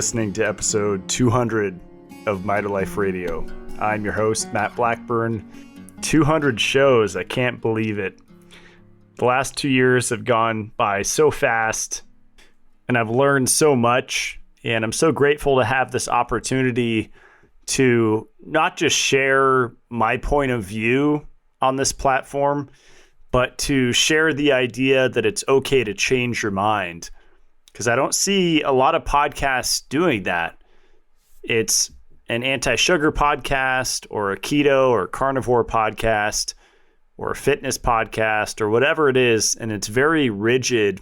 listening to episode 200 of Mitolife Radio. I'm your host, Matt Blackburn. 200 shows, I can't believe it. The last 2 years have gone by so fast, and I've learned so much, and I'm so grateful to have this opportunity to not just share my point of view on this platform, but to share the idea that it's okay to change your mind. Because I don't see a lot of podcasts doing that. It's an anti-sugar podcast or a keto or carnivore podcast or a fitness podcast or whatever it is, and it's very rigid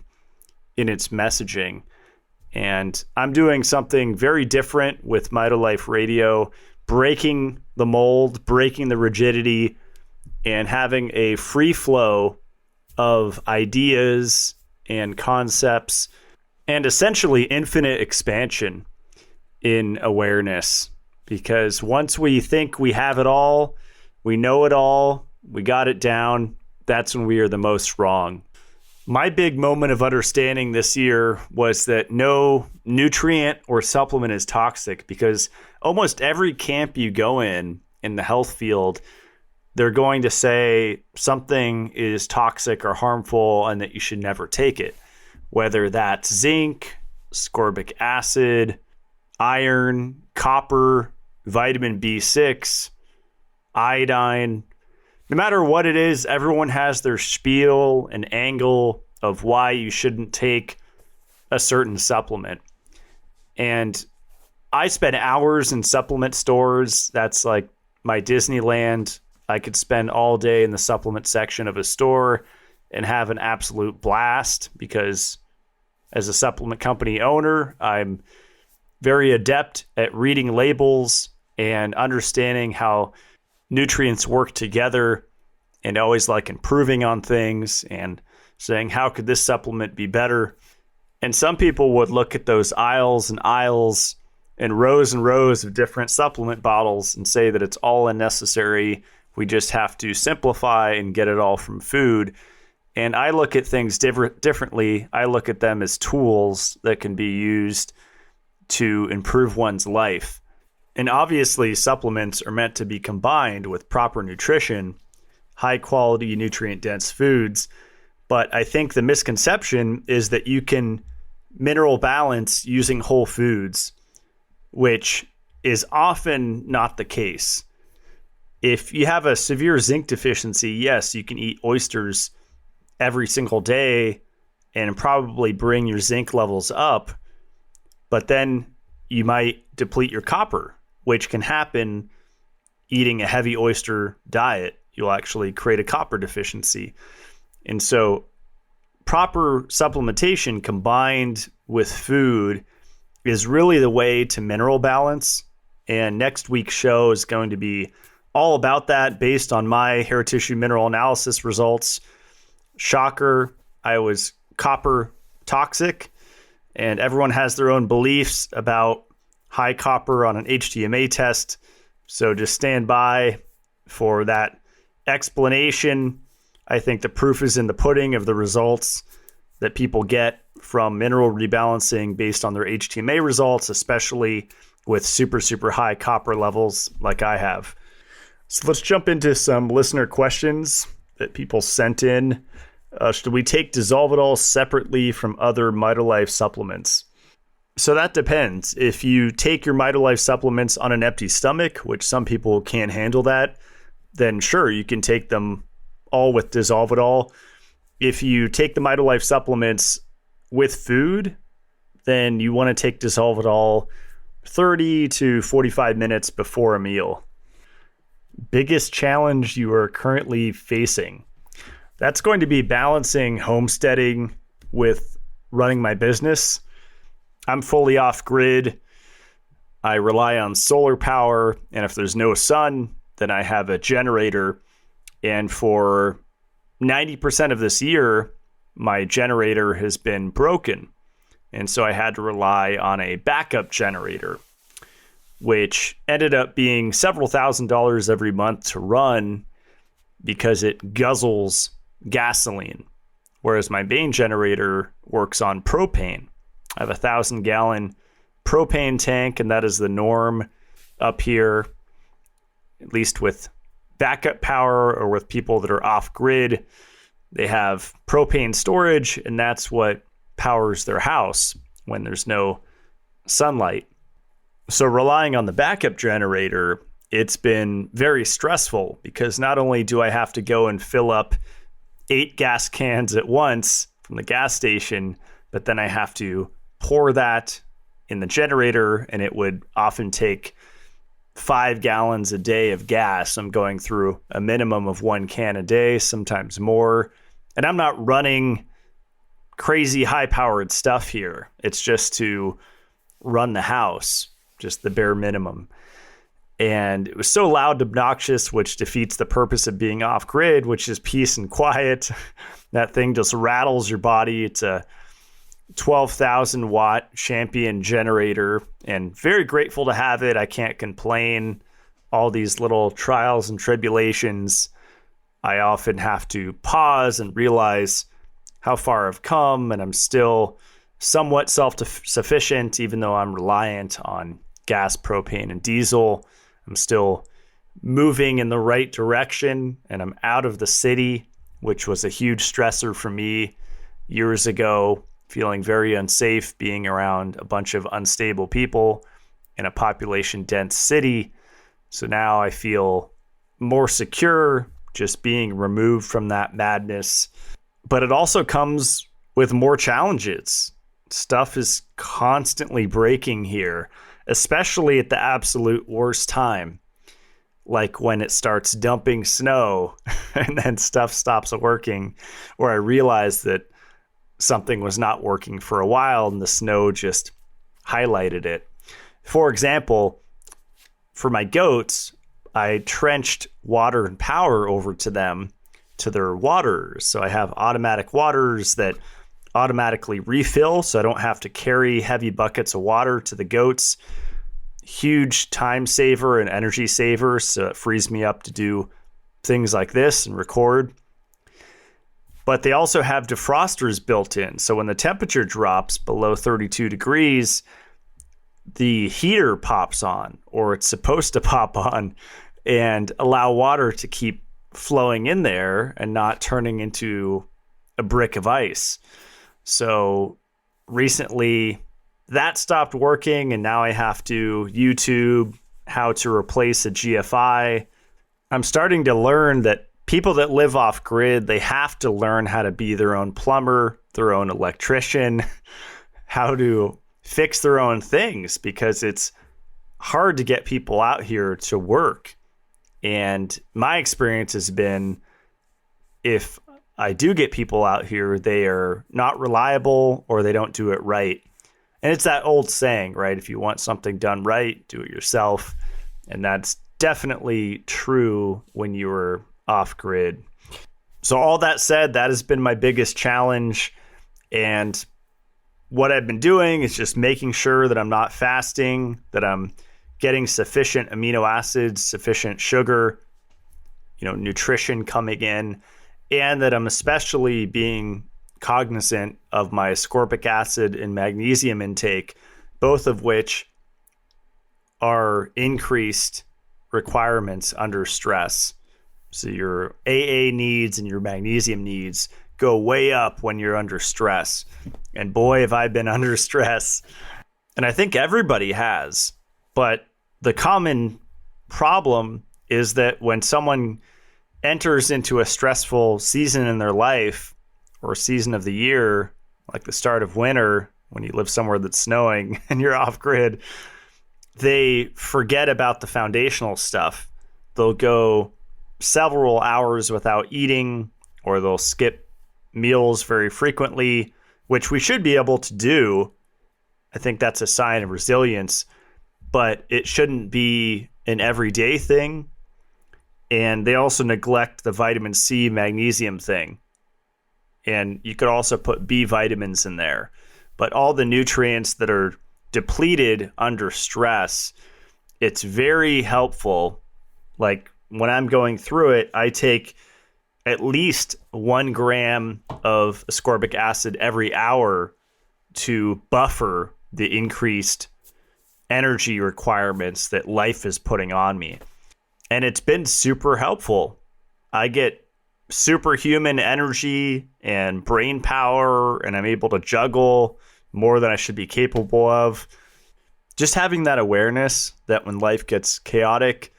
in its messaging. And I'm doing something very different with Mitolife Radio, breaking the mold, breaking the rigidity, and having a free flow of ideas and concepts and essentially infinite expansion in awareness. Because once we think we have it all, we know it all, we got it down, that's when we are the most wrong. My big moment of understanding this year was that no nutrient or supplement is toxic, because almost every camp you go in the health field, they're going to say something is toxic or harmful and that you should never take it. Whether that's zinc, ascorbic acid, iron, copper, vitamin B6, iodine. No matter what it is, everyone has their spiel and angle of why you shouldn't take a certain supplement. And I spend hours in supplement stores. That's like my Disneyland. I could spend all day in the supplement section of a store and have an absolute blast, because as a supplement company owner, I'm very adept at reading labels and understanding how nutrients work together, and always like improving on things and saying, how could this supplement be better? And some people would look at those aisles and aisles and rows of different supplement bottles and say that it's all unnecessary. We just have to simplify and get it all from food. And I look at things differently. I look at them as tools that can be used to improve one's life. And obviously, supplements are meant to be combined with proper nutrition, high quality, nutrient dense foods. But I think the misconception is that you can mineral balance using whole foods, which is often not the case. If you have a severe zinc deficiency, yes, you can eat oysters every single day and probably bring your zinc levels up, but then you might deplete your copper, which can happen eating a heavy oyster diet. You'll actually create a copper deficiency. And so proper supplementation combined with food is really the way to mineral balance. And next week's show is going to be all about that based on my hair tissue mineral analysis results. Shocker, I was copper toxic, and everyone has their own beliefs about high copper on an HTMA test. So just stand by for that explanation. I think the proof is in the pudding of the results that people get from mineral rebalancing based on their HTMA results, especially with super, super high copper levels like I have. So let's jump into some listener questions that people sent in. Should we take Dissolvedol separately from other Mitolife supplements? So that depends. If you take your Mitolife supplements on an empty stomach, which some people can't handle that, then sure, you can take them all with Dissolvedol. If you take the Mitolife supplements with food, then you want to take Dissolvedol 30 to 45 minutes before a meal. Biggest challenge you are currently facing? That's going to be balancing homesteading with running my business. I'm fully off grid. I rely on solar power, and if there's no sun, then I have a generator. And for 90% of this year, my generator has been broken. And so I had to rely on a backup generator, which ended up being several $1,000s every month to run because it guzzles gasoline, whereas my main generator works on propane. I have a 1,000-gallon propane tank, and that is the norm up here, at least with backup power or with people that are off grid. They have propane storage, and that's what powers their house when there's no sunlight. So relying on the backup generator, it's been very stressful because not only do I have to go and fill up 8 gas cans at once from the gas station, but then I have to pour that in the generator, and it would often take 5 gallons a day of gas. I'm going through a minimum of 1 can a day, sometimes more. And I'm not running crazy high-powered stuff here. It's just to run the house, just the bare minimum. And it was so loud and obnoxious, which defeats the purpose of being off-grid, which is peace and quiet. That thing just rattles your body. It's a 12,000 watt Champion generator, and very grateful to have it. I can't complain. All these little trials and tribulations, I often have to pause and realize how far I've come, and I'm still somewhat self-sufficient, even though I'm reliant on gas, propane, and diesel. I'm still moving in the right direction, and I'm out of the city, which was a huge stressor for me years ago, feeling very unsafe being around a bunch of unstable people in a population-dense city. So now I feel more secure just being removed from that madness. But it also comes with more challenges. Stuff is constantly breaking here, especially at the absolute worst time, like when it starts dumping snow and then stuff stops working, or I realize that something was not working for a while and the snow just highlighted it. For example, for my goats, I trenched water and power over to them, to their waters. So I have automatic waters that automatically refill, so I don't have to carry heavy buckets of water to the goats. Huge time saver and energy saver, so it frees me up to do things like this and record. But they also have defrosters built in, so when the temperature drops below 32 degrees, the heater pops on, or it's supposed to pop on, and allow water to keep flowing in there and not turning into a brick of ice. So recently that stopped working, and now I have to YouTube how to replace a GFI. I'm starting to learn that people that live off grid, they have to learn how to be their own plumber, their own electrician, how to fix their own things, because it's hard to get people out here to work. And my experience has been, if I do get people out here, they are not reliable or they don't do it right. And it's that old saying, right? If you want something done right, do it yourself. And that's definitely true when you were off grid. So all that said, that has been my biggest challenge. And what I've been doing is just making sure that I'm not fasting, that I'm getting sufficient amino acids, sufficient sugar, nutrition coming in, and that I'm especially being cognizant of my ascorbic acid and magnesium intake, both of which are increased requirements under stress. So your AA needs and your magnesium needs go way up when you're under stress. And boy, have I been under stress. And I think everybody has. But the common problem is that when someone enters into a stressful season in their life, or season of the year, like the start of winter, when you live somewhere that's snowing and you're off grid, they forget about the foundational stuff. They'll go several hours without eating, or they'll skip meals very frequently, which we should be able to do. I think that's a sign of resilience, but it shouldn't be an everyday thing. And they also neglect the vitamin C, magnesium thing. And you could also put B vitamins in there. But all the nutrients that are depleted under stress, it's very helpful. Like when I'm going through it, I take at least 1 gram of ascorbic acid every hour to buffer the increased energy requirements that life is putting on me. And it's been super helpful. I get superhuman energy and brain power, and I'm able to juggle more than I should be capable of. Just having that awareness that when life gets chaotic,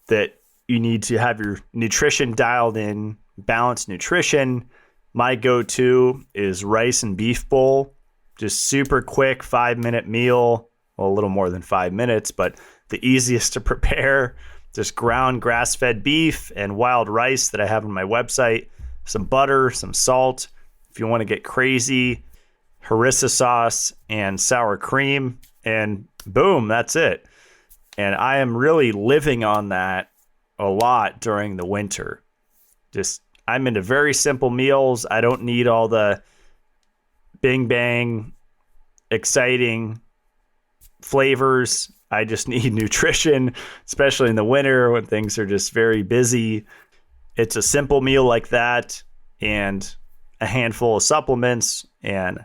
that you need to have your nutrition dialed in, balanced nutrition. My go-to is rice and beef bowl, just super quick 5-minute meal. Well, a little more than 5 minutes, but the easiest to prepare. Just ground grass-fed beef and wild rice that I have on my website, some butter, some salt. If you want to get crazy, harissa sauce and sour cream, and boom, that's it. And I am really living on that a lot during the winter. I'm into very simple meals. I don't need all the bing bang, exciting flavors. I just need nutrition, especially in the winter when things are just very busy. It's a simple meal like that and a handful of supplements, and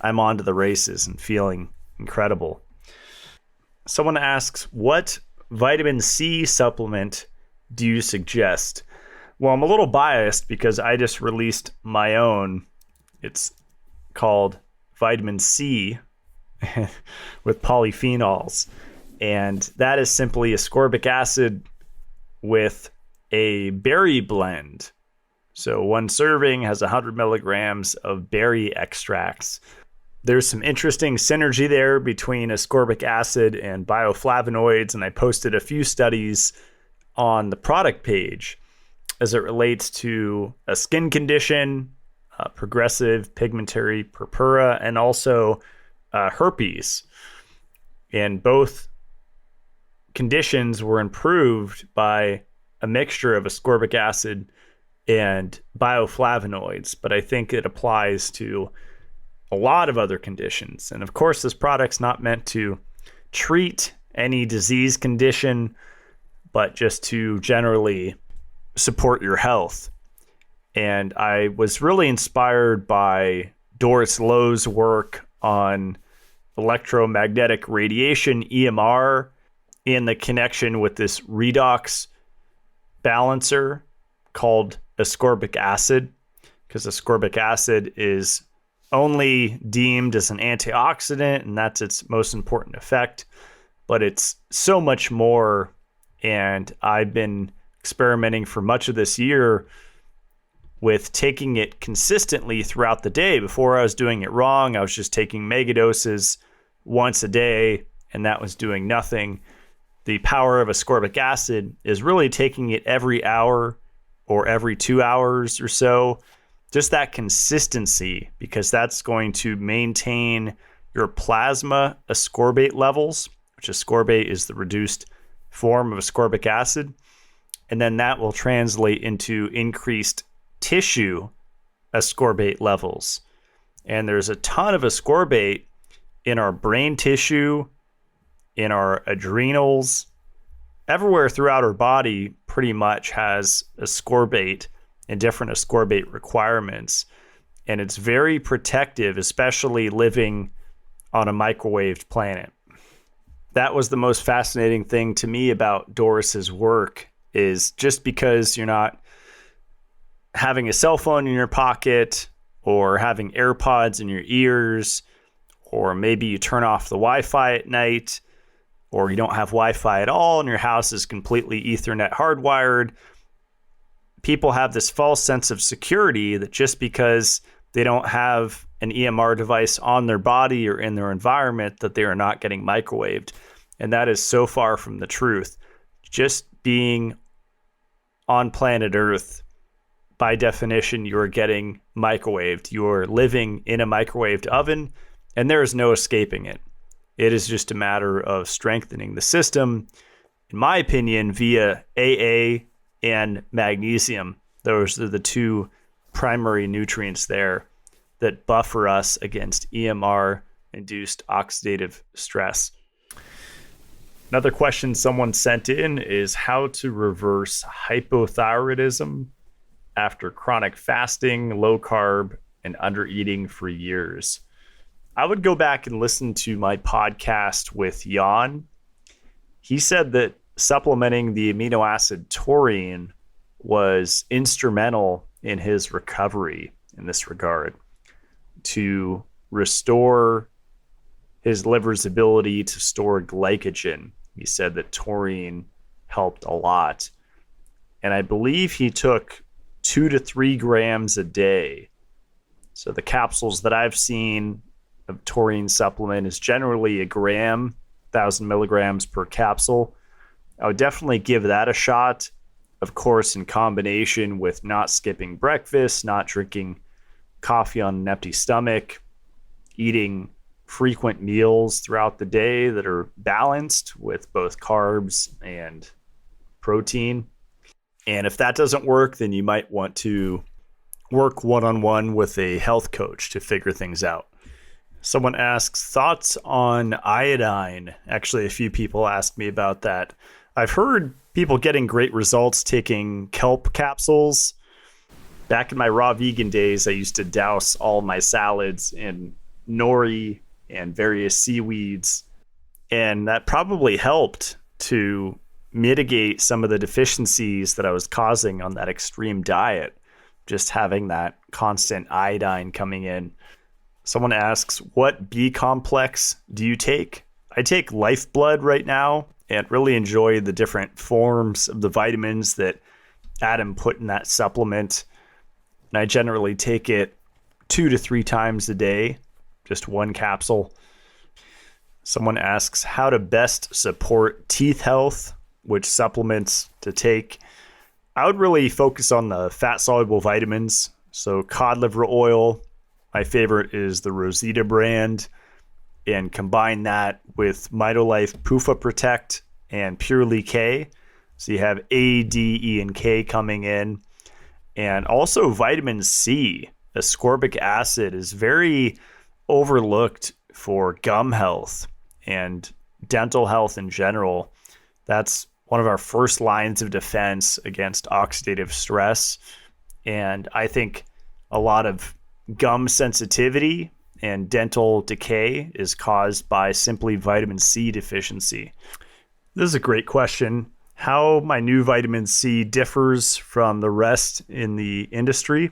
I'm on to the races and feeling incredible. Someone asks, what vitamin C supplement do you suggest? Well, I'm a little biased because I just released my own. It's called Vitamin C with polyphenols. And that is simply ascorbic acid with a berry blend. So one serving has 100 milligrams of berry extracts. There's some interesting synergy there between ascorbic acid and bioflavonoids, and I posted a few studies on the product page as it relates to a skin condition, progressive pigmentary purpura, and also herpes. And both conditions were improved by a mixture of ascorbic acid and bioflavonoids, but I think it applies to a lot of other conditions. And of course, this product's not meant to treat any disease condition, but just to generally support your health. And I was really inspired by Doris Loh's work on electromagnetic radiation, EMR, in the connection with this redox balancer called ascorbic acid, because ascorbic acid is only deemed as an antioxidant, and that's its most important effect, but it's so much more. And I've been experimenting for much of this year with taking it consistently throughout the day. Before I was doing it wrong. I was just taking mega doses once a day, and that was doing nothing. The power of ascorbic acid is really taking it every hour or every 2 hours or so. Just that consistency, because that's going to maintain your plasma ascorbate levels, which ascorbate is the reduced form of ascorbic acid. And then that will translate into increased tissue ascorbate levels. And there's a ton of ascorbate in our brain tissue, in our adrenals. Everywhere throughout our body pretty much has ascorbate and different ascorbate requirements. And it's very protective, especially living on a microwaved planet. That was the most fascinating thing to me about Doris's work, is just because you're not having a cell phone in your pocket or having AirPods in your ears, or maybe you turn off the Wi-Fi at night, or you don't have Wi-Fi at all and your house is completely Ethernet hardwired. People have this false sense of security that just because they don't have an EMR device on their body or in their environment, that they are not getting microwaved. And that is so far from the truth. Just being on planet Earth, by definition, you are getting microwaved. You are living in a microwaved oven, and there is no escaping it. It is just a matter of strengthening the system, in my opinion, via AA and magnesium. Those are the two primary nutrients there that buffer us against EMR-induced oxidative stress. Another question someone sent in is how to reverse hypothyroidism after chronic fasting, low carb, and under eating for years. I would go back and listen to my podcast with Jan. He said that supplementing the amino acid taurine was instrumental in his recovery in this regard to restore his liver's ability to store glycogen. He said that taurine helped a lot. And I believe he took 2 to 3 grams a day. So the capsules that I've seen of taurine supplement is generally 1 gram, 1,000 milligrams per capsule. I would definitely give that a shot. Of course, in combination with not skipping breakfast, not drinking coffee on an empty stomach, eating frequent meals throughout the day that are balanced with both carbs and protein. And if that doesn't work, then you might want to work one-on-one with a health coach to figure things out. Someone asks, thoughts on iodine? Actually, a few people asked me about that. I've heard people getting great results taking kelp capsules. Back in my raw vegan days, I used to douse all my salads in nori and various seaweeds. And that probably helped to mitigate some of the deficiencies that I was causing on that extreme diet, just having that constant iodine coming in. Someone asks, what B complex do you take? I take Lifeblood right now and really enjoy the different forms of the vitamins that Adam put in that supplement. And I generally take it 2 to 3 times a day, just 1 capsule. Someone asks how to best support teeth health, which supplements to take. I would really focus on the fat-soluble vitamins. So cod liver oil, my favorite is the Rosita brand, and combine that with Mitolife PUFA Protect and Purely K. So you have A, D, E, and K coming in. And also vitamin C. Ascorbic acid is very overlooked for gum health and dental health in general. That's one of our first lines of defense against oxidative stress. And I think a lot of gum sensitivity and dental decay is caused by simply vitamin C deficiency. This is a great question. How my new vitamin C differs from the rest in the industry.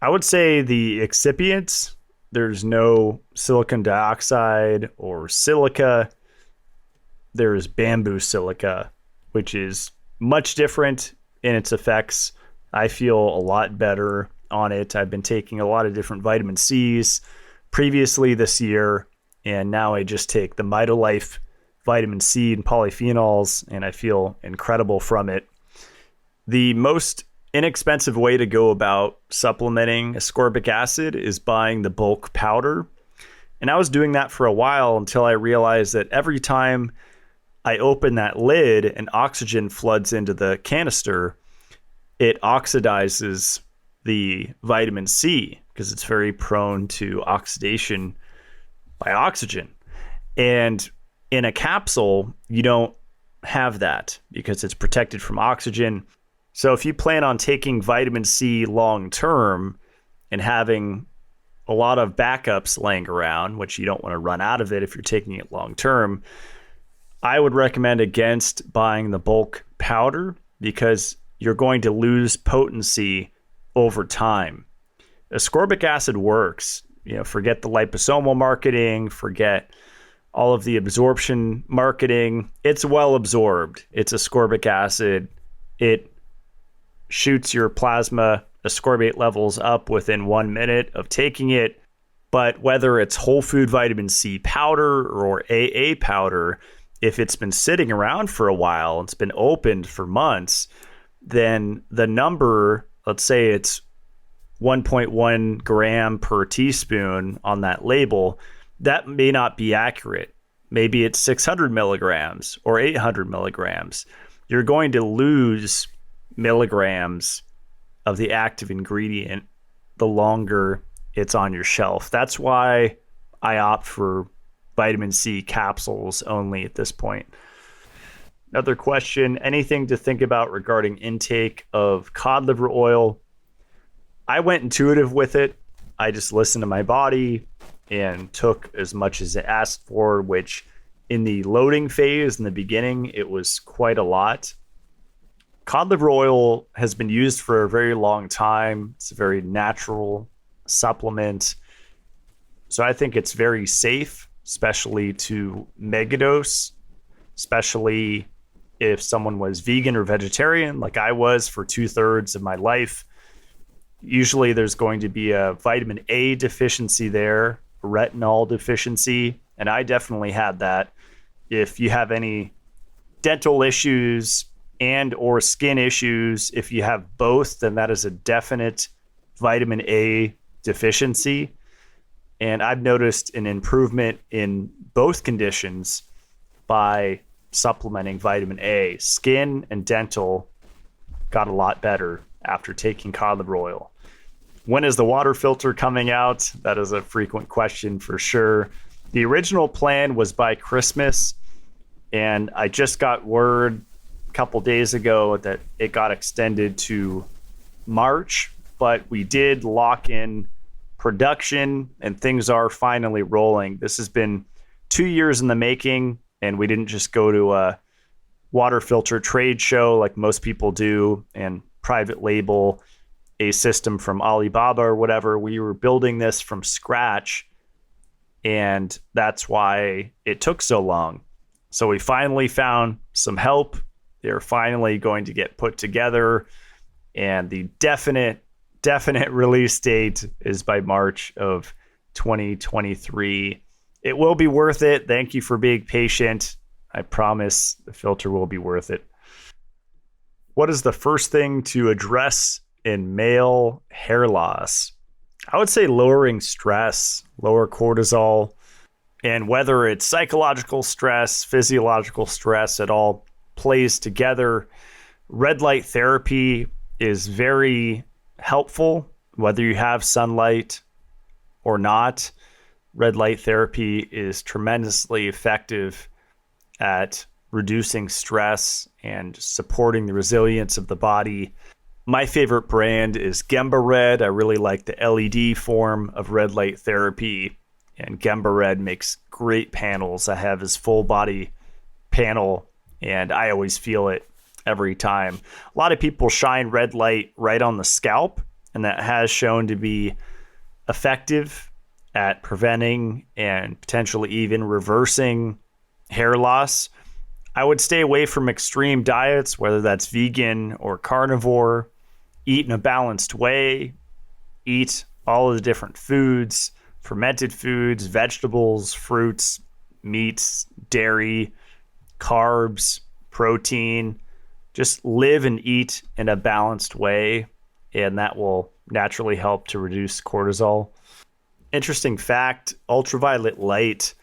I would say the excipients, there's no silicon dioxide or silica. There's bamboo silica, which is much different in its effects. I feel a lot better on it. I've been taking a lot of different vitamin C's previously this year, and now I just take the Mitolife vitamin C and polyphenols, and I feel incredible from it. The most inexpensive way to go about supplementing ascorbic acid is buying the bulk powder. And I was doing that for a while until I realized that every time I open that lid and oxygen floods into the canister, it oxidizes the vitamin C because it's very prone to oxidation by oxygen. And in a capsule, you don't have that because it's protected from oxygen. So if you plan on taking vitamin C long term and having a lot of backups laying around, which you don't want to run out of it if you're taking it long term, I would recommend against buying the bulk powder because you're going to lose potency over time. Ascorbic acid works. Forget the liposomal marketing, forget all of the absorption marketing. It's well absorbed. It's ascorbic acid. It shoots your plasma ascorbate levels up within 1 minute of taking it. But whether it's whole food vitamin C powder or AA powder, if it's been sitting around for a while, it's been opened for months, then the number, let's say it's 1.1 gram per teaspoon on that label, that may not be accurate. Maybe it's 600 milligrams or 800 milligrams. You're going to lose milligrams of the active ingredient the longer it's on your shelf. That's why I opt for vitamin C capsules only at this point. Another question, anything to think about regarding intake of cod liver oil? I went intuitive with it. I just listened to my body and took as much as it asked for, which in the loading phase in the beginning, it was quite a lot. Cod liver oil has been used for a very long time. It's a very natural supplement. So I think it's very safe, especially to megadose, especially if someone was vegan or vegetarian, like I was for 2/3 of my life. Usually there's going to be a vitamin A deficiency there, retinol deficiency, and I definitely had that. If you have any dental issues and or skin issues, if you have both, then that is a definite vitamin A deficiency. And I've noticed an improvement in both conditions by supplementing vitamin A. Skin and dental got a lot better after taking cod liver oil. When is the water filter coming out? That is a frequent question for sure. The original plan was by Christmas, and I just got word a couple days ago that it got extended to March, but we did lock in production and things are finally rolling. This has been 2 years in the making, and we didn't just go to a water filter trade show like most people do and private label a system from Alibaba or whatever. We were building this from scratch, and that's why it took so long. So we finally found some help. They're finally going to get put together, and the definite release date is by March of 2023. It will be worth it. Thank you for being patient. I promise the filter will be worth it. What is the first thing to address in male hair loss? I would say lowering stress, lower cortisol, and whether it's psychological stress, physiological stress, it all plays together. Red light therapy is very helpful, whether you have sunlight or not. Red light therapy is tremendously effective at reducing stress and supporting the resilience of the body. My favorite brand is Gemba Red. I really like the LED form of red light therapy, and Gemba Red makes great panels. I have his full body panel, and I always feel it every time. A lot of people shine red light right on the scalp, and that has shown to be effective at preventing and potentially even reversing hair loss. I would stay away from extreme diets, whether that's vegan or carnivore. Eat in a balanced way. Eat all of the different foods, fermented foods, vegetables, fruits, meats, dairy, carbs, protein. Just live and eat in a balanced way, and that will naturally help to reduce cortisol. Interesting fact, ultraviolet light,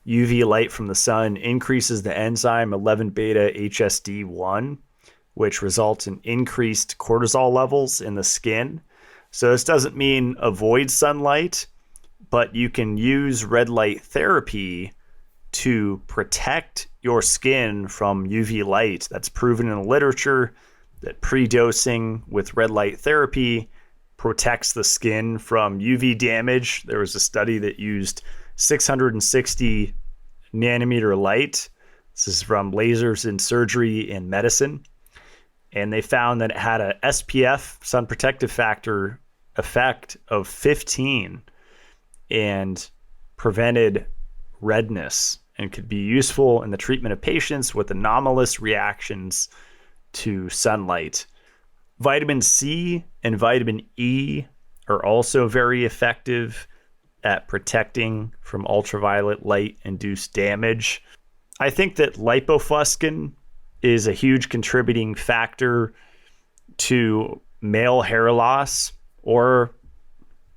UV light from the sun, increases the enzyme 11-beta-HSD1, which results in increased cortisol levels in the skin. So this doesn't mean avoid sunlight, but you can use red light therapy to protect your skin from UV light. That's proven in the literature that pre-dosing with red light therapy protects the skin from UV damage. There was a study that used 660 nanometer light. This is from Lasers in Surgery and Medicine. And they found that it had a SPF, sun protective factor, effect of 15 and prevented redness, and could be useful in the treatment of patients with anomalous reactions to sunlight. Vitamin C and vitamin E are also very effective at protecting from ultraviolet light induced damage. I think that lipofuscin is a huge contributing factor to male hair loss or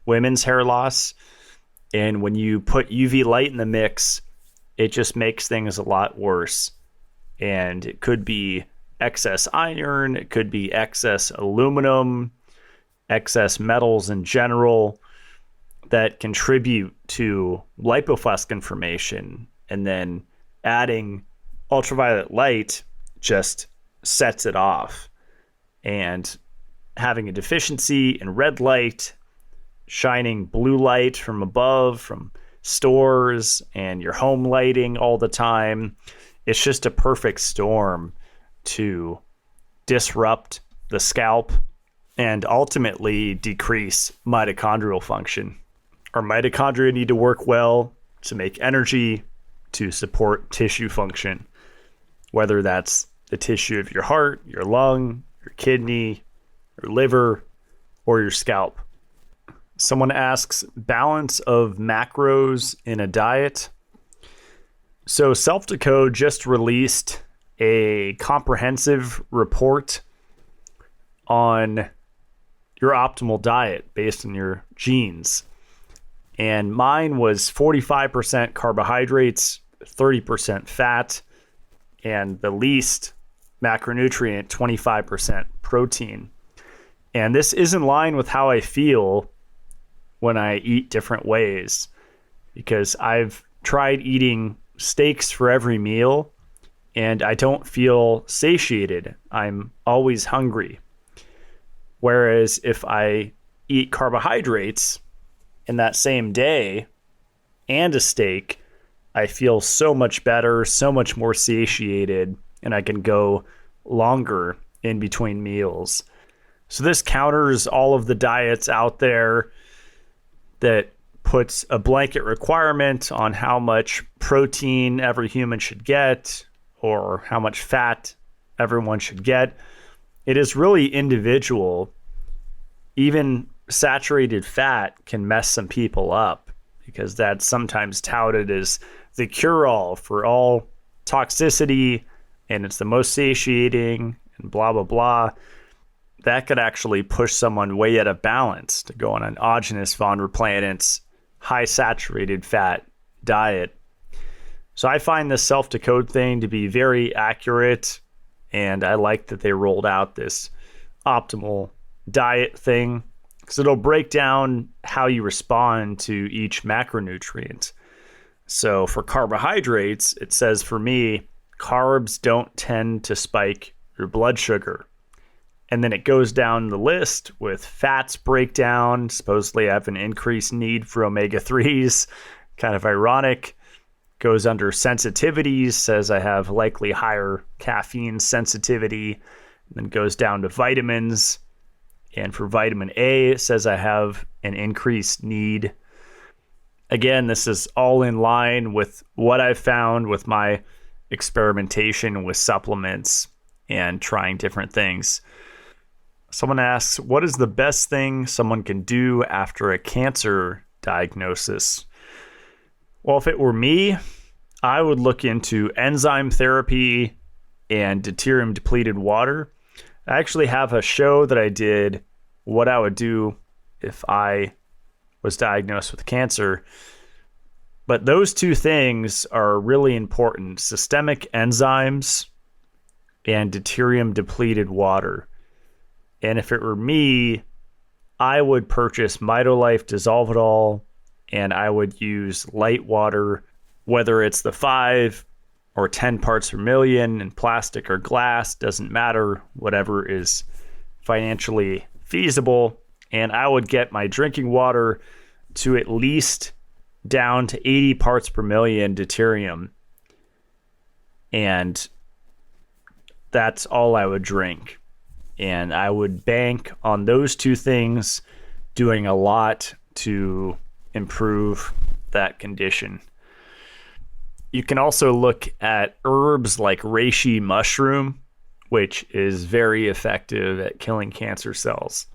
women's hair loss. And when you put UV light in the mix, it just makes things a lot worse. And it could be excess iron, it could be excess aluminum, excess metals in general that contribute to lipofuscin formation. And then adding ultraviolet light just sets it off. And having a deficiency in red light, shining blue light from above, from stores and your home lighting all the time. It's just a perfect storm to disrupt the scalp and ultimately decrease mitochondrial function. Our mitochondria need to work well to make energy to support tissue function, whether that's the tissue of your heart, your lung, your kidney, your liver, or your scalp. Someone asks, balance of macros in a diet. So Self-Decode just released a comprehensive report on your optimal diet based on your genes. And mine was 45% carbohydrates, 30% fat, and the least macronutrient, 25% protein. And this is in line with how I feel when I eat different ways, because I've tried eating steaks for every meal and I don't feel satiated. I'm always hungry. Whereas if I eat carbohydrates in that same day and a steak, I feel so much better, so much more satiated, and I can go longer in between meals. So this counters all of the diets out there that puts a blanket requirement on how much protein every human should get or how much fat everyone should get. It is really individual. Even saturated fat can mess some people up because that's sometimes touted as the cure-all for all toxicity and it's the most satiating and blah, blah, blah. That could actually push someone way out of balance to go on an autogenous von Replanit's high saturated fat diet. So I find this Self-Decode thing to be very accurate, and I like that they rolled out this optimal diet thing because it'll break down how you respond to each macronutrient. So for carbohydrates, it says for me, carbs don't tend to spike your blood sugar. And then it goes down the list with fats breakdown. Supposedly I have an increased need for omega-3s. Kind of ironic. Goes under sensitivities, says I have likely higher caffeine sensitivity. And then goes down to vitamins. And for vitamin A, it says I have an increased need. Again, this is all in line with what I've found with my experimentation with supplements and trying different things. Someone asks, what is the best thing someone can do after a cancer diagnosis? Well, if it were me, I would look into enzyme therapy and deuterium depleted water. I actually have a show that I did what I would do if I was diagnosed with cancer. But those two things are really important: systemic enzymes and deuterium depleted water. And if it were me, I would purchase Mitolife Dissolvedol and I would use light water, whether it's the 5 or 10 parts per million in plastic or glass, doesn't matter, whatever is financially feasible. And I would get my drinking water to at least down to 80 parts per million deuterium. And that's all I would drink. And I would bank on those two things doing a lot to improve that condition. You can also look at herbs like reishi mushroom, which is very effective at killing cancer cells.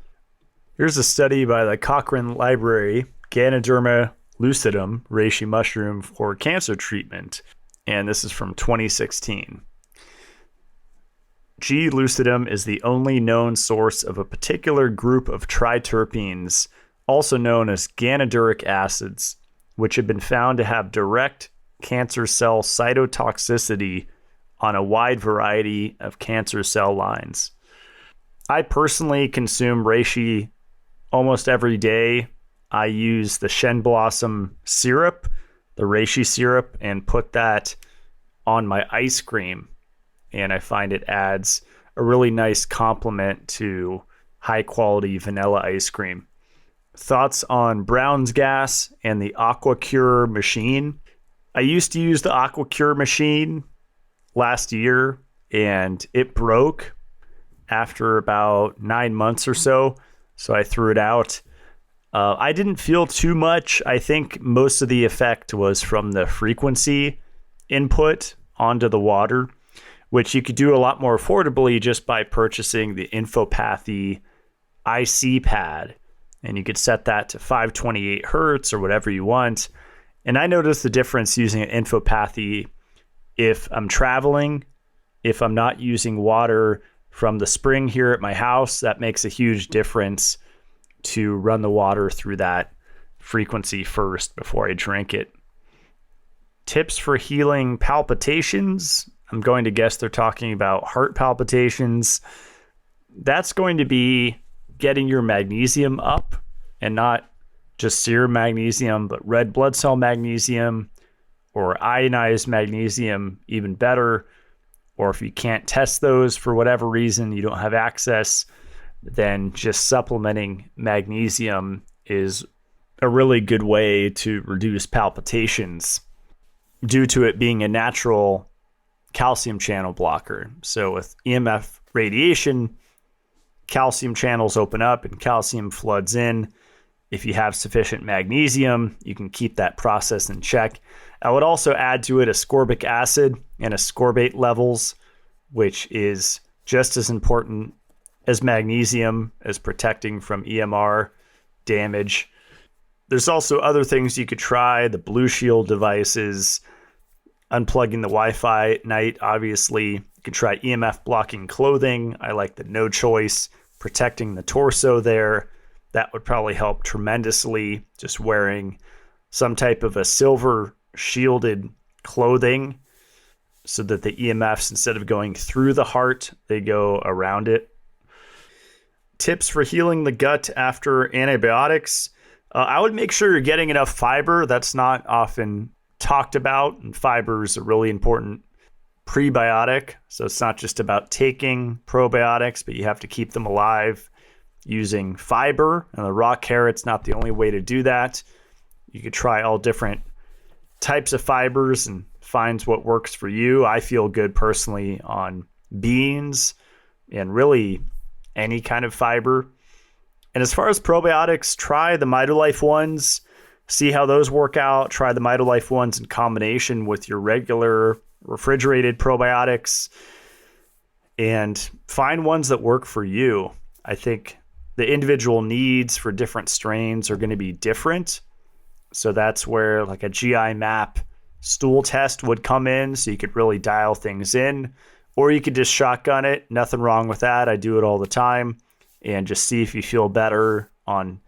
Here's a study by the Cochrane Library, Ganoderma lucidum, reishi mushroom for cancer treatment. And this is from 2016. G. lucidum is the only known source of a particular group of triterpenes, also known as ganoduric acids, which have been found to have direct cancer cell cytotoxicity on a wide variety of cancer cell lines. I personally consume reishi almost every day. I use the Shen Blossom syrup, the reishi syrup, and put that on my ice cream. And I find it adds a really nice complement to high quality vanilla ice cream. Thoughts on Brown's gas and the aquacure machine. I used to use the aquacure machine last year and it broke after about 9 months or so. So I threw it out. I didn't feel too much. I think most of the effect was from the frequency input onto the water, which you could do a lot more affordably just by purchasing the Infopathy IC pad. And you could set that to 528 hertz or whatever you want. And I noticed the difference using an Infopathy if I'm traveling, if I'm not using water from the spring here at my house. That makes a huge difference to run the water through that frequency first before I drink it. Tips for healing palpitations. I'm going to guess they're talking about heart palpitations. That's going to be getting your magnesium up, and not just serum magnesium, but red blood cell magnesium or ionized magnesium, even better. Or if you can't test those for whatever reason, you don't have access, then just supplementing magnesium is a really good way to reduce palpitations due to it being a natural calcium channel blocker. So with EMF radiation, calcium channels open up and calcium floods in. If you have sufficient magnesium, you can keep that process in check. I would also add to it ascorbic acid and ascorbate levels, which is just as important as magnesium as protecting from EMR damage. There's also other things you could try, the Blue Shield devices, unplugging the Wi-Fi at night, obviously. You can try EMF blocking clothing. I like the No Choice, protecting the torso there. That would probably help tremendously, just wearing some type of a silver shielded clothing so that the EMFs, instead of going through the heart, they go around it. Tips for healing the gut after antibiotics. I would make sure you're getting enough fiber. That's not often talked about, and fiber is a really important prebiotic. So it's not just about taking probiotics, but you have to keep them alive using fiber. And the raw carrot's not the only way to do that. You could try all different types of fibers and find what works for you. I feel good personally on beans and really any kind of fiber. And as far as probiotics, try the Mitolife ones, see how those work out. Try the Mitolife ones in combination with your regular refrigerated probiotics and find ones that work for you. I think the individual needs for different strains are going to be different. So that's where like a GI map stool test would come in, so you could really dial things in. Or you could just shotgun it. Nothing wrong with that. I do it all the time. And just see if you feel better on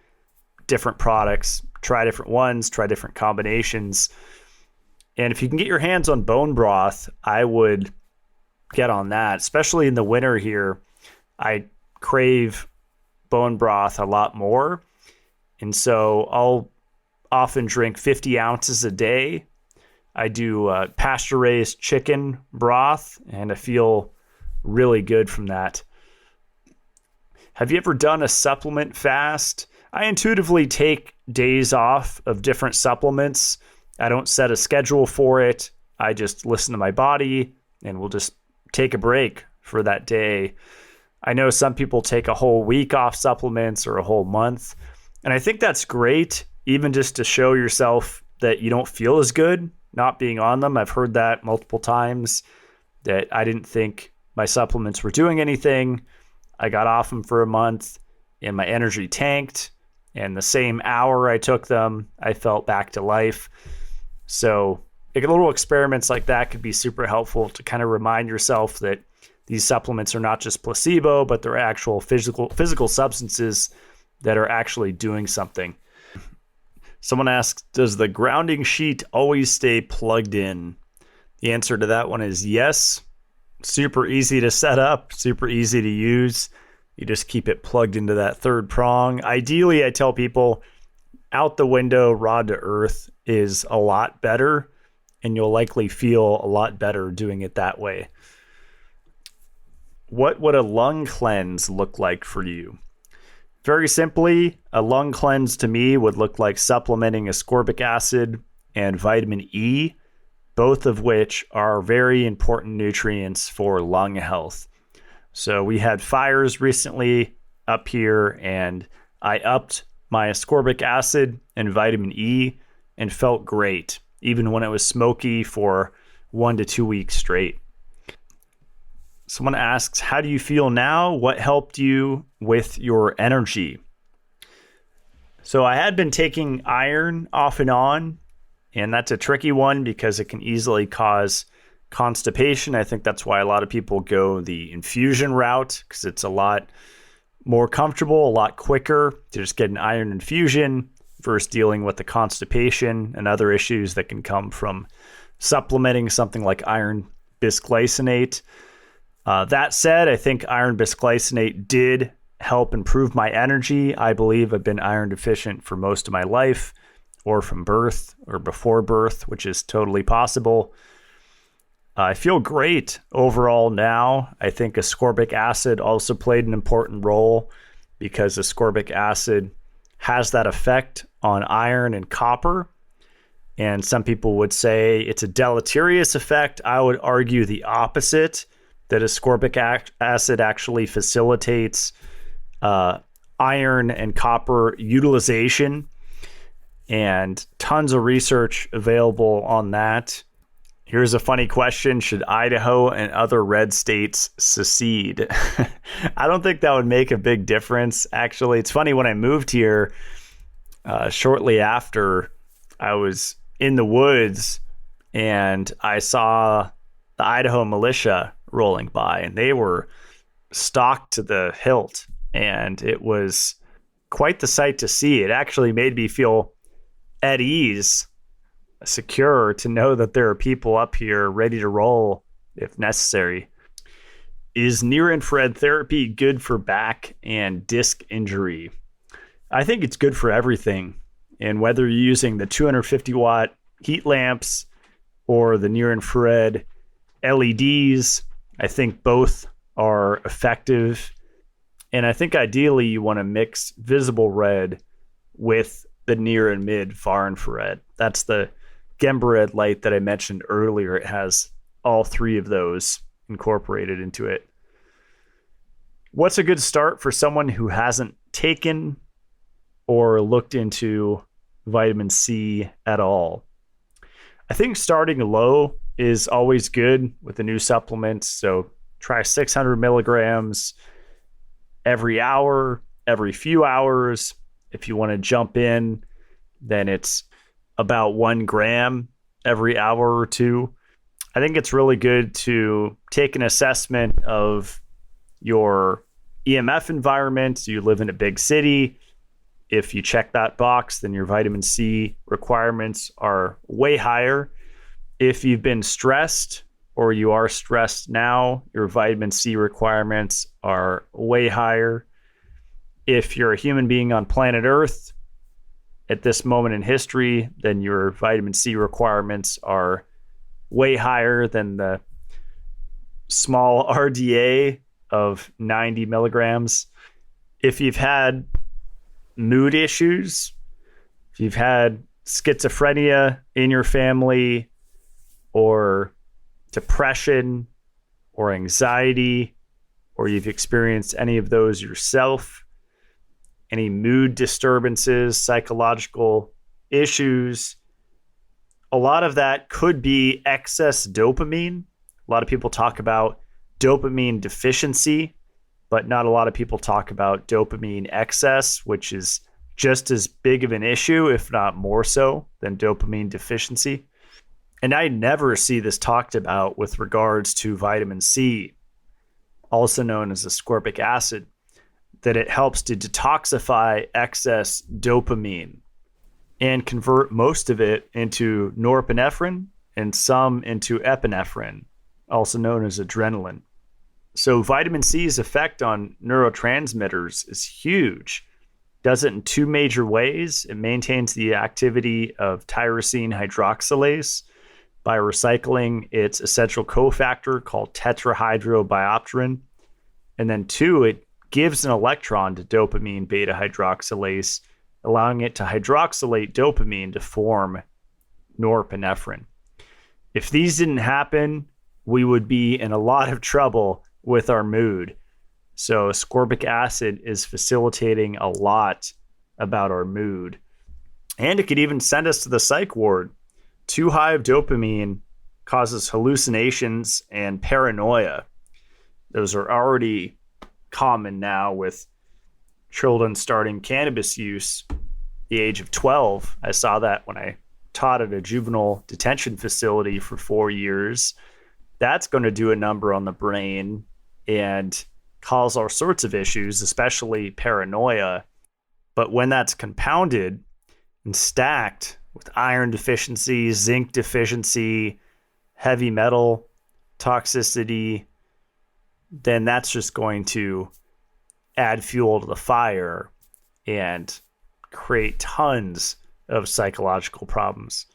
different products. Try different ones, try different combinations. And if you can get your hands on bone broth, I would get on that, especially in the winter here. I crave bone broth a lot more. And so I'll often drink 50 ounces a day. I do pasture-raised chicken broth, and I feel really good from that. Have you ever done a supplement fast? I intuitively take days off of different supplements. I don't set a schedule for it. I just listen to my body and we'll just take a break for that day. I know some people take a whole week off supplements or a whole month. And I think that's great, even just to show yourself that you don't feel as good not being on them. I've heard that multiple times, that I didn't think my supplements were doing anything. I got off them for a month and my energy tanked. And the same hour I took them, I felt back to life. So like little experiments like that could be super helpful to kind of remind yourself that these supplements are not just placebo, but they're actual physical substances that are actually doing something. Someone asks, does the grounding sheet always stay plugged in? The answer to that one is yes. Super easy to set up, super easy to use. You just keep it plugged into that third prong. Ideally, I tell people out the window, rod to earth is a lot better, and you'll likely feel a lot better doing it that way. What would a lung cleanse look like for you? Very simply, a lung cleanse to me would look like supplementing ascorbic acid and vitamin E, both of which are very important nutrients for lung health. So we had fires recently up here, and I upped my ascorbic acid and vitamin E and felt great, even when it was smoky for 1 to 2 weeks straight. Someone asks, how do you feel now? What helped you with your energy? So I had been taking iron off and on, and that's a tricky one because it can easily cause constipation. I think that's why a lot of people go the infusion route, because it's a lot more comfortable, a lot quicker to just get an iron infusion versus dealing with the constipation and other issues that can come from supplementing something like iron bisglycinate. That said, I think iron bisglycinate did help improve my energy. I believe I've been iron deficient for most of my life, or from birth or before birth, which is totally possible. I feel great overall now. I think ascorbic acid also played an important role because ascorbic acid has that effect on iron and copper. And some people would say it's a deleterious effect. I would argue the opposite, that ascorbic acid actually facilitates iron and copper utilization, and tons of research available on that. Here's a funny question. Should Idaho and other red states secede? I don't think that would make a big difference. Actually, it's funny, when I moved here, shortly after, I was in the woods and I saw the Idaho militia rolling by, and they were stocked to the hilt, and it was quite the sight to see. It actually made me feel at ease, secure, to know that there are people up here ready to roll if necessary. Is near-infrared therapy good for back and disc injury? I think it's good for everything. And whether you're using the 250 watt heat lamps or the near-infrared LEDs, I think both are effective. And I think ideally you want to mix visible red with the near and mid far infrared. That's the Gemba red light that I mentioned earlier. It has all three of those incorporated into it. What's a good start for someone who hasn't taken or looked into vitamin C at all? I think starting low is always good with the new supplements. So try 600 milligrams every hour, every few hours. If you want to jump in, then it's about 1 gram every hour or two. I think it's really good to take an assessment of your EMF environment. You live in a big city. If you check that box, then your vitamin C requirements are way higher. If you've been stressed or you are stressed now, your vitamin C requirements are way higher. If you're a human being on planet Earth at this moment in history, then your vitamin C requirements are way higher than the small RDA of 90 milligrams. If you've had mood issues, if you've had schizophrenia in your family, or depression or anxiety, or you've experienced any of those yourself, any mood disturbances, psychological issues, a lot of that could be excess dopamine. A lot of people talk about dopamine deficiency, but not a lot of people talk about dopamine excess, which is just as big of an issue, if not more so, than dopamine deficiency. And I never see this talked about with regards to vitamin C, also known as ascorbic acid, that it helps to detoxify excess dopamine and convert most of it into norepinephrine and some into epinephrine, also known as adrenaline. So vitamin C's effect on neurotransmitters is huge. Does it in two major ways. It maintains the activity of tyrosine hydroxylase by recycling its essential cofactor called tetrahydrobiopterin. And then two, it gives an electron to dopamine beta hydroxylase, allowing it to hydroxylate dopamine to form norepinephrine. If these didn't happen, we would be in a lot of trouble with our mood. So ascorbic acid is facilitating a lot about our mood. And it could even send us to the psych ward. Too high of dopamine causes hallucinations and paranoia. Those are already common now with children starting cannabis use at the age of 12. I saw that when I taught at a juvenile detention facility for 4 years. That's going to do a number on the brain and cause all sorts of issues, especially paranoia. But when that's compounded and stacked with iron deficiency, zinc deficiency, heavy metal toxicity, then that's just going to add fuel to the fire and create tons of psychological problems.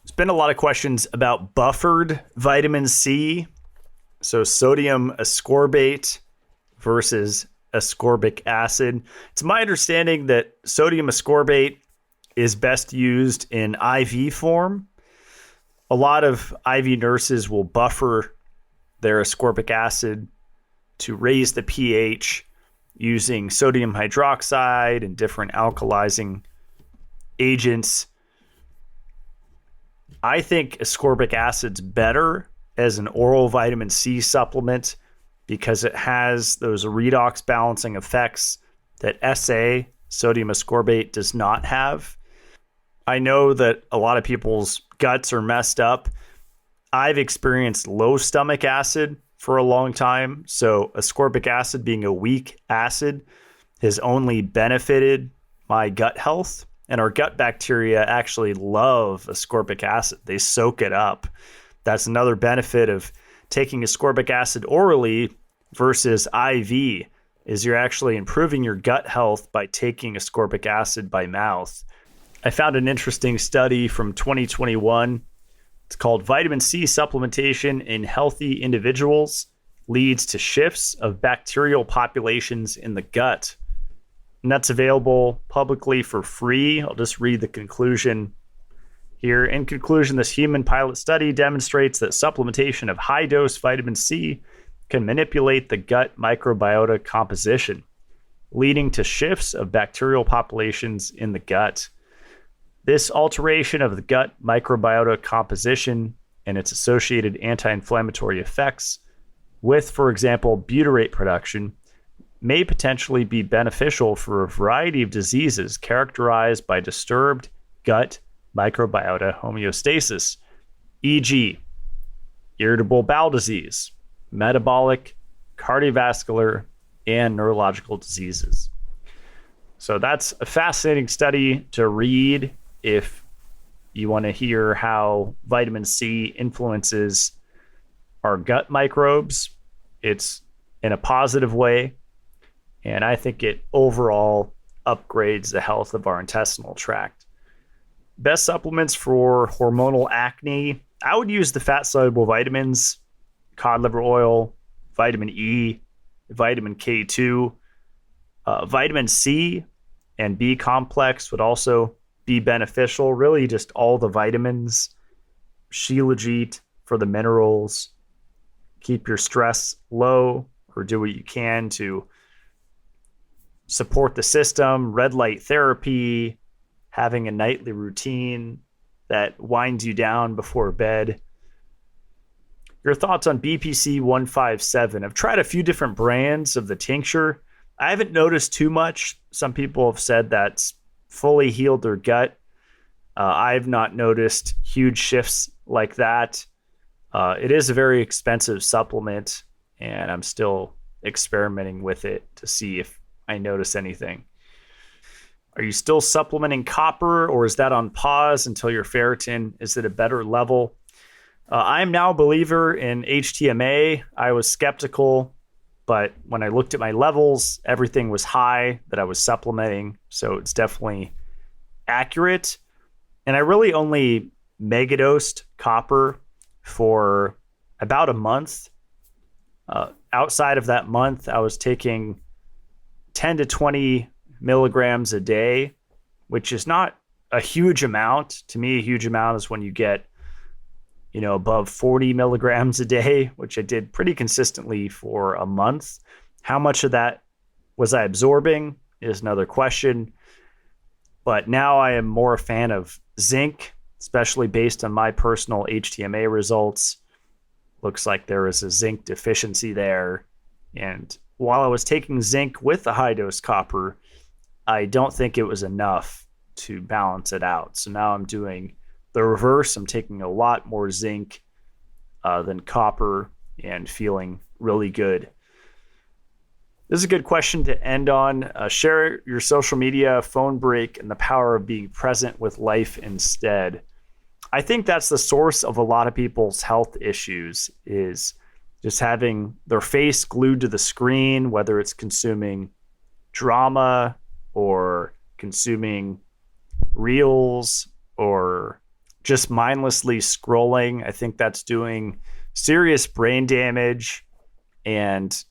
There's been a lot of questions about buffered vitamin C. So sodium ascorbate versus ascorbic acid. It's my understanding that sodium ascorbate is best used in IV form. A lot of IV nurses will buffer their ascorbic acid to raise the pH using sodium hydroxide and different alkalizing agents. I think ascorbic acid's better as an oral vitamin C supplement because it has those redox balancing effects that SA, sodium ascorbate, does not have. I know that a lot of people's guts are messed up. I've experienced low stomach acid for a long time, so ascorbic acid being a weak acid has only benefited my gut health. And our gut bacteria actually love ascorbic acid. They soak it up. That's another benefit of taking ascorbic acid orally versus IV, is you're actually improving your gut health by taking ascorbic acid by mouth. I found an interesting study from 2021. It's called Vitamin C Supplementation in Healthy Individuals Leads to Shifts of Bacterial Populations in the Gut. And that's available publicly for free. I'll just read the conclusion here. In conclusion, this human pilot study demonstrates that supplementation of high-dose vitamin C can manipulate the gut microbiota composition, leading to shifts of bacterial populations in the gut. This alteration of the gut microbiota composition and its associated anti-inflammatory effects with, for example, butyrate production, may potentially be beneficial for a variety of diseases characterized by disturbed gut microbiota homeostasis, e.g., irritable bowel disease, metabolic, cardiovascular, and neurological diseases. So that's a fascinating study to read if you want to hear how vitamin C influences our gut microbes. It's in a positive way, and I think it overall upgrades the health of our intestinal tract. Best supplements for hormonal acne, I would use the fat-soluble vitamins, cod liver oil, vitamin E, vitamin K2. Vitamin C and B complex would also be beneficial. Really just all the vitamins. Shilajit for the minerals. Keep your stress low, or do what you can to support the system. Red light therapy, having a nightly routine that winds you down before bed. Your thoughts on BPC 157. I've tried a few different brands of the tincture. I haven't noticed too much. Some people have said that's fully healed their gut. I've not noticed huge shifts like that. It is a very expensive supplement, and I'm still experimenting with it to see if I notice anything. Are you still supplementing copper, or is that on pause until your ferritin is at a better level? I'm now a believer in HTMA. I was skeptical, but when I looked at my levels, everything was high that I was supplementing, so it's definitely accurate. And I really only megadosed copper for about a month. Outside of that month, I was taking 10 to 20 milligrams a day, which is not a huge amount. To me, a huge amount is when you get, above 40 milligrams a day, which I did pretty consistently for a month. How much of that was I absorbing is another question. But now I am more a fan of zinc, especially based on my personal HTMA results. Looks like there is a zinc deficiency there. And while I was taking zinc with the high dose copper, I don't think it was enough to balance it out. So now I'm doing the reverse. I'm taking a lot more zinc than copper and feeling really good. This is a good question to end on. Share your social media, phone break, and the power of being present with life instead. I think that's the source of a lot of people's health issues, is just having their face glued to the screen, whether it's consuming drama or consuming reels or just mindlessly scrolling. I think that's doing serious brain damage, and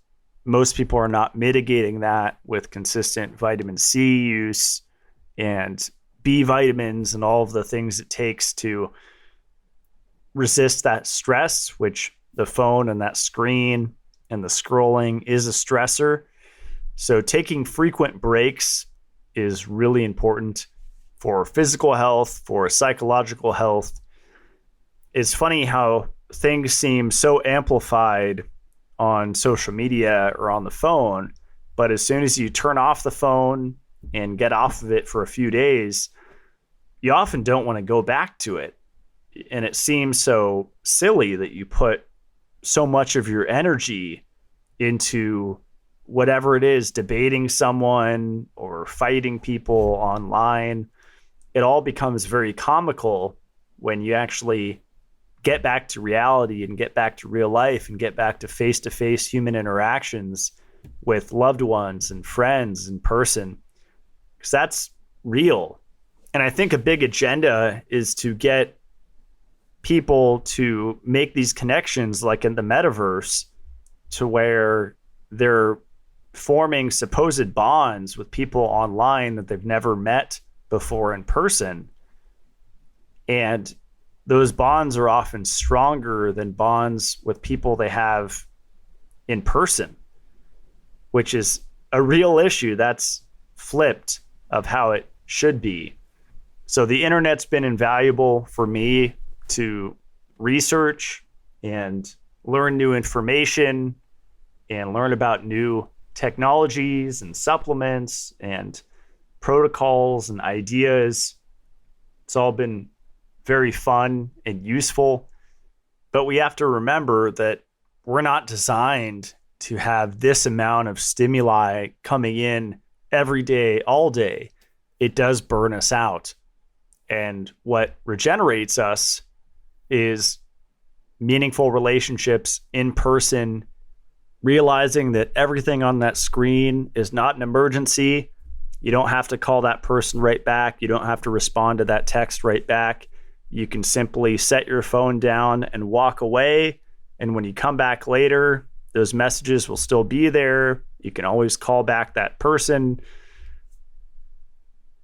most people are not mitigating that with consistent vitamin C use and B vitamins and all of the things it takes to resist that stress, which the phone and that screen and the scrolling is a stressor. So taking frequent breaks is really important for physical health, for psychological health. It's funny how things seem so amplified on social media or on the phone, but as soon as you turn off the phone and get off of it for a few days, you often don't want to go back to it. And it seems so silly that you put so much of your energy into whatever it is, debating someone or fighting people online. It all becomes very comical when you actually get back to reality and get back to real life and get back to face-to-face human interactions with loved ones and friends in person, because that's real. And I think a big agenda is to get people to make these connections, like in the metaverse, to where they're forming supposed bonds with people online that they've never met before in person. And those bonds are often stronger than bonds with people they have in person, which is a real issue. That's flipped of how it should be. So the internet's been invaluable for me to research and learn new information and learn about new technologies and supplements and protocols and ideas. It's all been very fun and useful, but we have to remember that we're not designed to have this amount of stimuli coming in every day, all day. It does burn us out. And what regenerates us is meaningful relationships in person, realizing that everything on that screen is not an emergency. You don't have to call that person right back. You don't have to respond to that text right back. You can simply set your phone down and walk away. And when you come back later, those messages will still be there. You can always call back that person.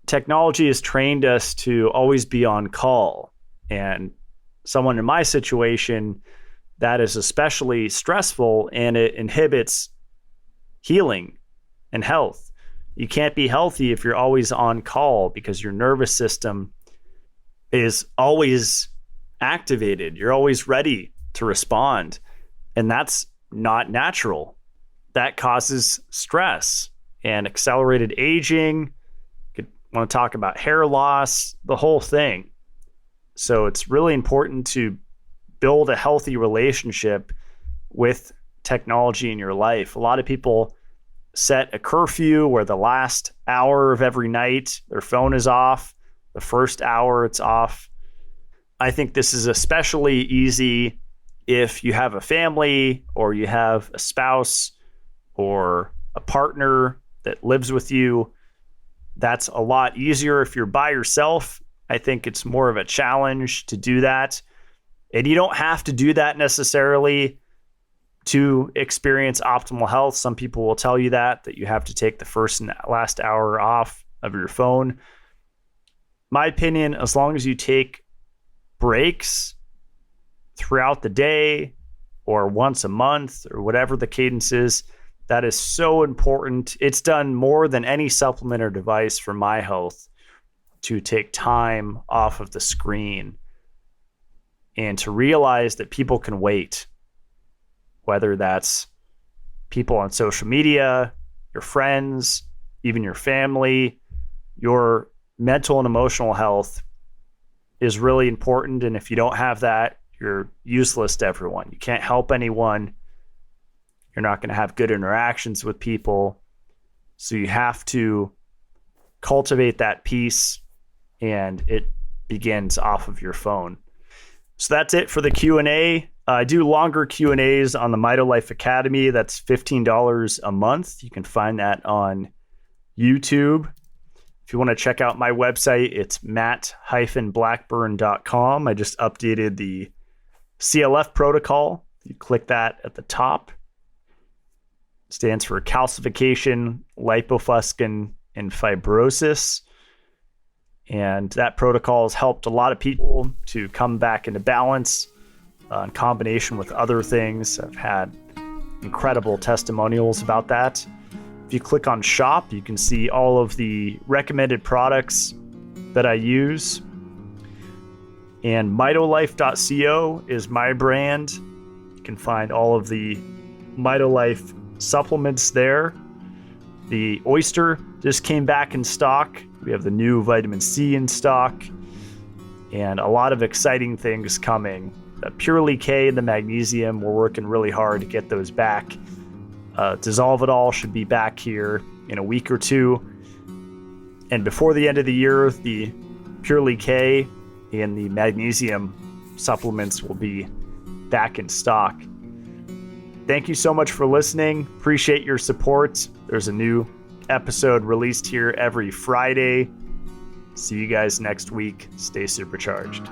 Technology has trained us to always be on call. And someone in my situation, that is especially stressful, and it inhibits healing and health. You can't be healthy if you're always on call, because your nervous system is always activated. You're always ready to respond. And that's not natural. That causes stress and accelerated aging. You could want to talk about hair loss, the whole thing. So it's really important to build a healthy relationship with technology in your life. A lot of people set a curfew where the last hour of every night their phone is off. The first hour it's off. I think this is especially easy if you have a family or you have a spouse or a partner that lives with you. That's a lot easier. If you're by yourself, I think it's more of a challenge to do that. And you don't have to do that necessarily to experience optimal health. Some people will tell you that you have to take the first and last hour off of your phone. My opinion, as long as you take breaks throughout the day or once a month or whatever the cadence is, that is so important. It's done more than any supplement or device for my health to take time off of the screen and to realize that people can wait, whether that's people on social media, your friends, even your family. Your mental and emotional health is really important. And if you don't have that, you're useless to everyone. You can't help anyone. You're not going to have good interactions with people. So you have to cultivate that peace, and it begins off of your phone. So that's it for the Q&A. I do longer Q&As on the Mitolife Academy. That's $15 a month. You can find that on YouTube. If you want to check out my website, it's matt-blackburn.com. I just updated the CLF protocol. You click that at the top. It stands for calcification, lipofuscin, and fibrosis. And that protocol has helped a lot of people to come back into balance in combination with other things. I've had incredible testimonials about that. If you click on shop, you can see all of the recommended products that I use. And mitolife.co is my brand. You can find all of the Mitolife supplements there. The oyster just came back in stock. We have the new vitamin C in stock and a lot of exciting things coming. The Purely K and the magnesium, we're working really hard to get those back. Dissolve It All should be back here in a week or two. And before the end of the year, the Purely K and the magnesium supplements will be back in stock. Thank you so much for listening. Appreciate your support. There's a new episode released here every Friday. See you guys next week. Stay supercharged.